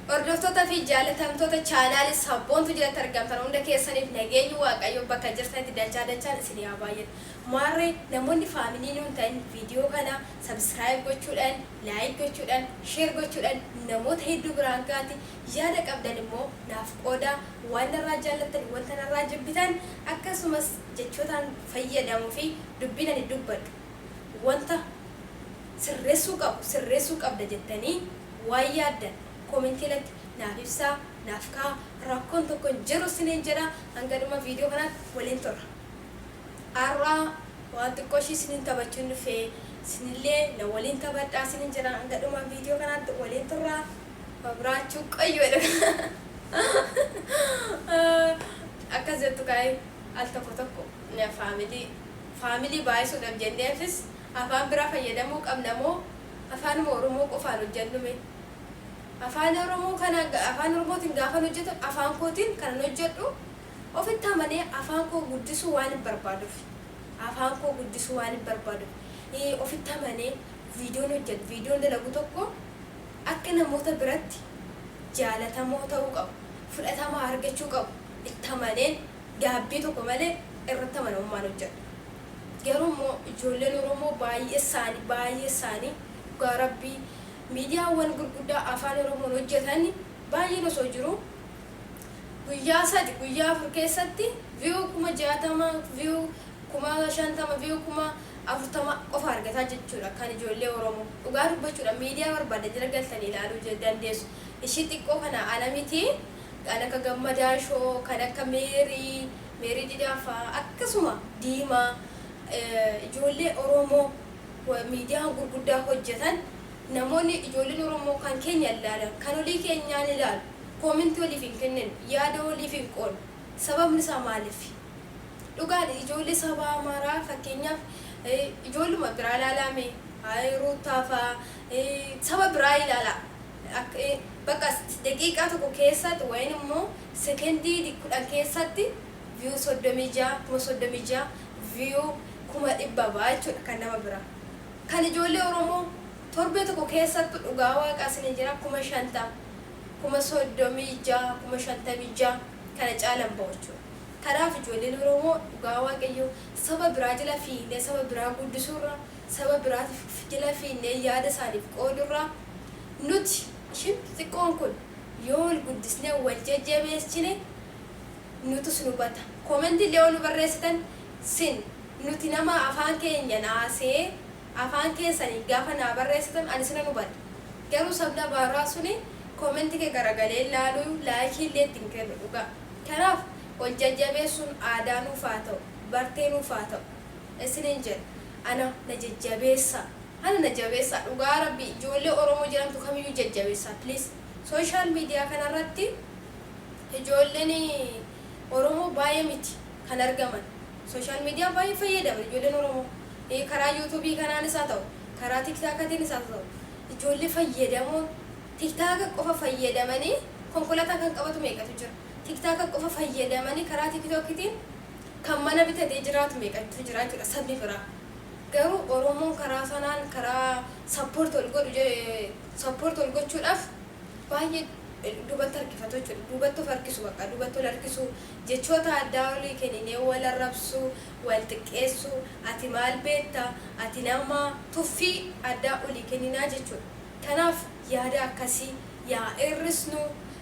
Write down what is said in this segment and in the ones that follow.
Hordoftoota fi jaalatamtoota chaanaalii sabboontu jalatti argamtan hunda keessaniif nageenyi waaqayyo bakka jirtanitti dachaan isin haa baay'atu. Maarree namoonni faamiliin hin ta'in viidiyoo kana subscribe gochuudhaan, like gochuudhaan, share gochuudhaan namoota hedduu biraan gaati. Yaada qabdan immoo naaf qooda waan narraa jaallattan, wanta narraa jibbitan akkasumas jechootaan fayyadamuu fi dubbiin ani dubbadhu wanta sirreessuu qabda jettanii waan yaaddan komentilatti naaf ibsaa, naaf kaa rakkoon tokko jiru siniin jedha. Hanga dhuma viidiyoo kanaatti waliin turra. Arraa waan xiqqoo ishii siniin taphachuun dhufee sinillee na waliin taphadhaa siniin jedha. Hanga dhuma viidiyoo kanaatti waliin turra. Biraachuu qayyoodha. Akkas jettu kaa'ee al tokko faamilii baay'isuudhaaf jenneefis afaan biraa fayyadamuu qabna moo afaan Oromoo qofaan hojjennume? Afaan Oromootiin gaafa hojjetu afaan kootiin kan hojjedhu ofitti amanee afaan koo guddisuu waan hin barbaaduuf ofitti amanee viidiyoon hojjetu viidiyoon dalagu tokko akka namoota biratti jaalatamoo ta'uu qabu, fudhatamaa argachuu qabu, itti amaneen gaabbii tokko malee irratti amanamummaan hojjedhu. Garuu immoo ijoolleen Oromoo baay'ee isaanii dhugaa Rabbii miidiyaawwan gurguddaa afaan Oromoon hojjetan baay'een osoo jiru guyyaa 3 guyyaa 4 keessatti view 60,000 view 50,000 view 40,000 qofa argataa jechuudha. Kan ijoollee Oromoo dhugaa dubbachuudha miidiyaa barbaada jala galtanii ilaaluu dandeessu. Ishii xiqqoo kana ana miti kan akka Gammadaa Shoo, kan akka Meerii Didaafaa akkasuma Diimaa ijoollee Oromoo miidiyaa gurguddaa hojjetan namoonni ijoolleen Oromoo kan keenya ilaalan kan olii keenyaan ilaalu koomentii waliif hin kennin yaada waliif hin qoodne sababni isaa maaliif? Dhugaan ijoollee saba Amaaraa fakkeenyaaf ijoolluma biraa ilaalame Ruutafaa saba biraa ilaala bakka daqiiqaa tokko keessatti wayin immoo sekendii 10 keessatti view 36 view 100,000 jechuudha kan nama biraa. Kan ijoollee Oromoo torbee tokko keessatti dhugaa waaqaa siniin jira 50,000 36,000 56,000 kana caalan bahu jechuudha. Kanaaf ijoolleen Oromoo dhugaa waaqayyoo saba biraa jala fiinnee saba biraa guddisuurra saba biraatiif jala fiinnee yaada isaaniif qoodurra nuti xiqqoon kun yoo wal guddisnee wal jajjabeessine nutus nu bata. Koomentii illee nu barreessitan nuti nama afaan keenya naasee afaan keessanii gaafa naa barreessitan ani sina nu bada. Garuu sabda baaraa suni koomentii kee garagalee ilaaluu laayikii illee ittiin kennu dhugaa. Kanaaf wal jajjabeessuun aadaa nuuf haa ta'u, bartee nuuf haa ta'u. Isiniin jedha ana na jajjabeessaa dhugaa Rabbii ijoollee Oromoo jedhamtu kamiyyuu jajjabeessaa please. Sooshaal miidiyaa kanarratti ijoolleen Oromoo baay'ee miti kan argaman. Sooshaal miidiyaa baay'ee fayyadaman ijoolleen Oromoo. Karaa yuutuubii kanaanis haa ta'u, karaa tiiktaakatiinis haa ta'u, ijoollee fayyadamoon tiiktaaka qofa fayyadamanii konkolaataa kan qabatu meeqatu jira. Tiiktaaka qofa fayyadamanii karaa tiiktookitiin kan mana bitatee jiraatu meeqatu jira jechuudha sabni biraa. Garuu Oromoon karaa sanaan karaa sappoort ol gochuudhaaf baay'ee dubatti harkifatu jechuudha. Dubatti of harkisu bakka dubatti ol harkisu jechoota addaa olii kenninee wal arrabsu, wal xiqqeessu, ati maal beekta, ati nama tuffii addaa olii kenninaa jechuudha. Kanaaf yaada akkasii yaa hir'isnu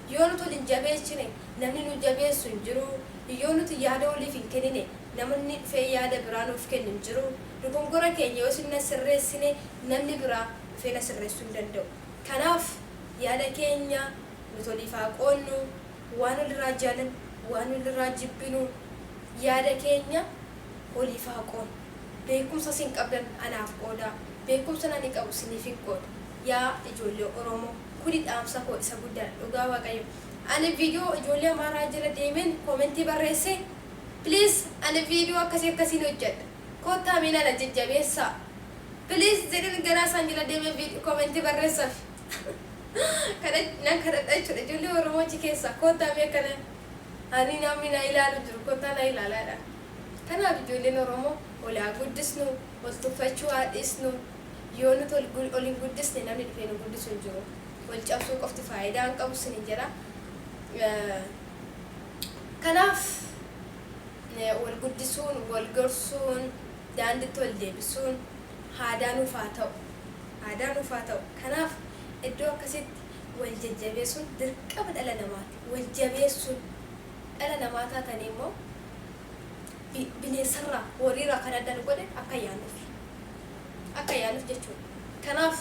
yoo nuti waliin jabeessine namni nu jabeessu hin jiru. Yoo nuti yaada waliif hin kennine namni dhufee yaada biraa nuuf kennu hin jiru. Dogongora keenya yoo sinna sirreessine namni biraa dhufee na sirreessuu hin danda'u. Kanaaf yaada keenya nuti waliif haa qoonnu waan walirraa jaalannu waan walirraa jibbinu yaada keenya waliif haa qoonnu. Beekumsa sin qabdan anaaf qooda, beekumsa ani qabu siniif hin qooda. Yaa ijoollee Oromoo kuni dhaamsa koo isa guddaa dhugaa waaqayyo. Ani viidiyoo ijoollee Amaaraa jala deemeen koomentii barreesse please ani viidiyoo akkasiin hojjedha. Kottaa miila na jajjabeessaa. Please jedhin garaa isaan jala deemee koomentii barreessaaf. Nan kadhadha jechuudha ijoollee Oromoochi keessaa kottaa mee kana ani namni na ilaalu jiru kottaa na ilaalaadha. Kanaaf ijoolleen Oromoo ol haa guddisnu, wal tuffachuu haa dhiisnu. Yoo nuti ol hin guddisne namni dhufee nu guddisuu hin jiru. wal cabsuu qofti faayidaa hin qabu sinin jedha. Kanaaf wal guddisuun, wal gorsuun, daandiitti wal deebisuun aadaan ufaa ta'u. Kanaaf iddoo akkasitti wal jajjabeessuun dirqama dhala namaati. Wal jabeessuun dhala namaa taatanii immoo bineensarraa horiirraa kan adda nu godhe akka yaanuuf jechuudha. Kanaaf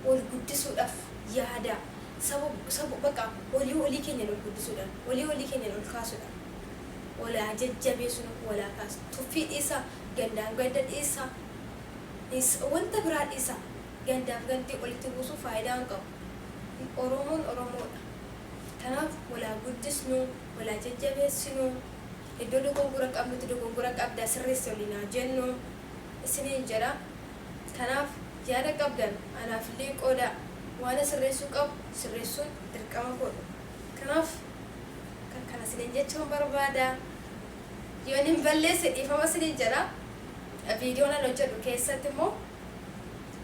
wal guddisuudhaaf yaada saba bakka walii keenya ol guddisuudhaan walii keenya ol kaasuudhaan walaa jajjabeessuun walaa kaasu tuffii dhiisaa gandaan ganda dhiisaa wanta biraa dhiisaa gandaaf gandii walitti buusuu faayidaa hin qabu. Oromoon Oromoodha. Kanaaf walaa guddisnu walaa jajjabeessinu iddoo dogongora qabnutti dogongora qabdaa sirreessi waliin haa jennu isiniin jedha. Kanaaf yaada qabdan anaafillee qooda waan sirreessuu qabu sirreessuun dirqama godhu. Kanaaf kan kana isiniin jechuun barbaada. Yoon hin balleesse dhiifama isiniin jedha. Viidiyoon an hojjedhu keessatti immoo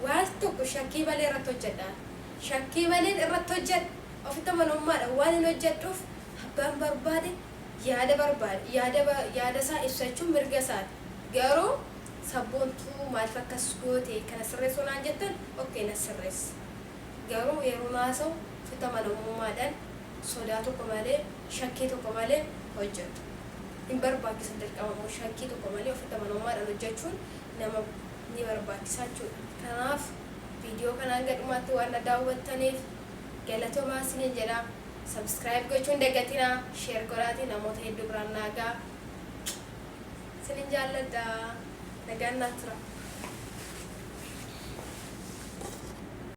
waan tokko shakkii malee irratti hojjedha. Shakkii malee irratti hojjedha. Ofitti amanamummaadha waan hin hojjedhuuf abbaan barbaade yaada isaa ibsachuun mirga isaati. Garuu sabboontuu maaliif akkas goote kana sirreessuu naan jettan okkee na sirreessa. Garuu yeroo naasa'u ofitti amanamummaadhaan sodaa tokko malee shakkii tokko malee hojjedhu. Hin barbaachisan dirqama shakkii tokko malee ofitti amanamummaadhaan hojjechuun nama ni barbaachisa jechuudha. Kanaaf viidiyoo kanaan gadhumaatti waan daawwattaniif galatoomaa isiniin jedha. Subscribe gochuun dagatina, share godhaatii namoota hedduu biraan naagaa. Isiniin jaalladha. Nagaan naaf tura.